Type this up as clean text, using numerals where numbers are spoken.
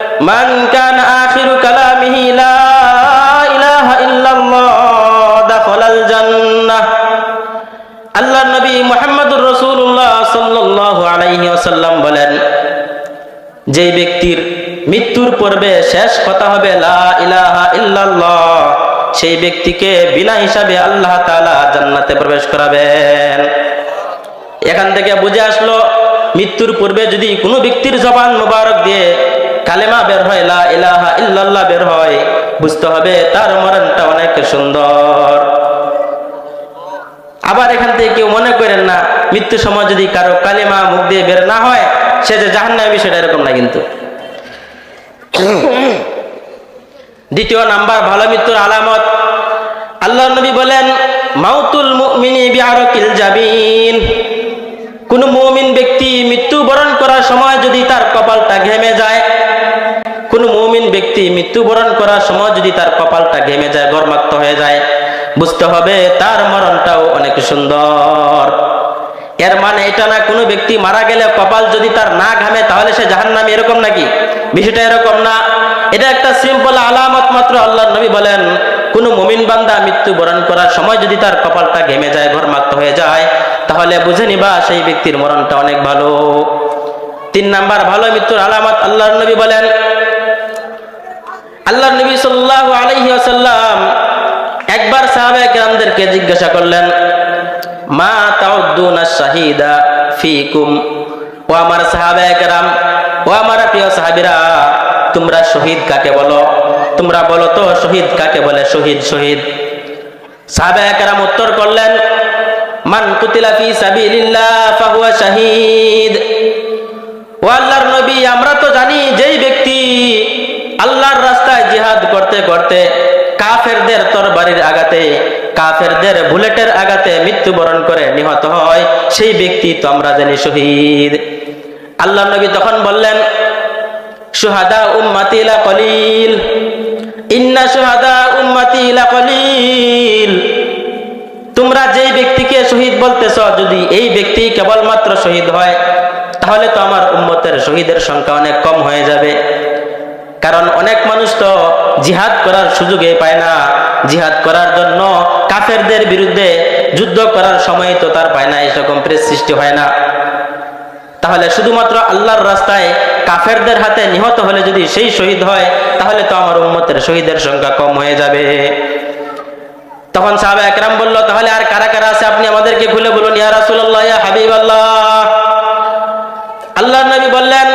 মান কানা আখিরু কালামিহি লা ইলাহা ইল্লাল্লাহ দাখালাল জান্নাহ। আল্লাহর নবী মুহাম্মদুর রাসূলুল্লাহ সাল্লাল্লাহু আলাইহি ওয়াসাল্লাম বলেন, যে ব্যক্তির মৃত্যুর পূর্বে শেষ কথা হবে লা ইলাহা ইল্লাল্লাহ, সেই ব্যক্তিকে বিনা হিসাবে আল্লাহ তাআলা জান্নাতে প্রবেশ করাবেন। এখান থেকে বুঝে আসলো, মৃত্যুর পূর্বে যদি কোনো ব্যক্তির জবান মোবারক দিয়ে কালেমা বের হয়, লা ইলাহা ইল্লাল্লাহ বের হয়, বুঝতে হবে তার মরণটা অনেক সুন্দর। আবার এখান থেকে কেউ মনে করেন না মৃত্যুর সময় যদি কারো কালেমা মুখ দিয়ে বের না হয় সে যে জাহান্নামী, বিষয়টা এরকম না কিন্তু। দ্বিতীয় নাম্বার ভালো মৃত্যুর আলামত, আল্লাহর নবী বলেন, মাউতুল মুমিনি বিআরাকিল জাবিন। কোন মুমিন ব্যক্তি মৃত্যুবরণ করার সময় যদি তার কপালটা ঘেমে যায়, কোন মুমিন ব্যক্তি মৃত্যুবরণ করার সময় যদি তার কপালটা ঘেমে যায়, গর্মাক্ত হয়ে যায়, বুঝতে হবে তার মরণটাও অনেক সুন্দর। এর মানে এটা না কোনো ব্যক্তি মারা গেলে কপাল যদি তার না ঘামে তাহলে সে জাহান্নামী, এরকম নাকি? বিষয়টা এরকম না, এটা একটা সিম্পল আলামত মাত্র। আল্লাহর নবী বলেন, কোন মুমিন বান্দা মৃত্যুবরণ করার সময় যদি তার কপালটা ঘেমে যায়, ঘর্মাক্ত হয়ে যায়, তাহলে বুঝে নিবা সেই ব্যক্তির মরণটা অনেক ভালো। 3 নাম্বার ভালো মৃত্যুর আলামত, আল্লাহর নবী বলেন, আল্লাহর নবী সাল্লাল্লাহু আলাইহি ওয়াসাল্লাম একবার সাহাবায়ে কেরামদেরকে জিজ্ঞাসা করলেন, মা তাউদ্দুনা শাহিদা ফিকুম। ও আমার সাহাবায়ে কেরাম, ও আমার প্রিয় সাহাবীরা, তোমরা শহীদ কাকে বলো? তোমরা বলো তো শহীদ কাকে বলে? শহীদ শহীদ। সাহাবায়ে কেরাম উত্তর করলেন, মান কুতিলা ফি সাবিলিল্লাহ ফাহুয়া শাহীদ। ও আল্লাহর নবী, আমরা তো জানি যেই ব্যক্তি আল্লাহর রাস্তায় জিহাদ করতে করতে কাফেরদের তরবারির আঘাতে, কাফেরদের বুলেটের আঘাতে মৃত্যুবরণ করে নিহত হয়, সেই ব্যক্তি তো আমরা জানি শহীদ। আল্লাহর নবী তখন বললেন, শুহাদা উম্মতি লা কলিল, ইন্না শুহাদা উম্মতি লা কলিল। তোমরা যেই ব্যক্তিকে শহীদ বলতেছ, যদি এই ব্যক্তি কেবলমাত্র শহীদ হয় তাহলে তো আমার উম্মতের শহীদের সংখ্যা অনেক কম হয়ে যাবে। কারণ অনেক মানুষ তো জিহাদ করার সুযোগই পায় না, জিহাদ করার জন্য কাফেরদের বিরুদ্ধে যুদ্ধ করার সময় তো তার পায় না, এরকম প্রেস সৃষ্টি হয় না। তাহলে শুধুমাত্র আল্লাহর রাস্তায় কাফেরদের হাতে নিহত হলে যদি সেই শহীদ হয়, তাহলে তো আমার উম্মতের শহীদের সংখ্যা কম হয়ে যাবে। তখন সাহাবায়ে কেরাম বলল, তাহলে আর কারা কারা আছে আপনি আমাদেরকে খুলে বলুন, ইয়া রাসূলুল্লাহ, ইয়া হাবিবাল্লাহ। আল্লাহর নবী বললেন,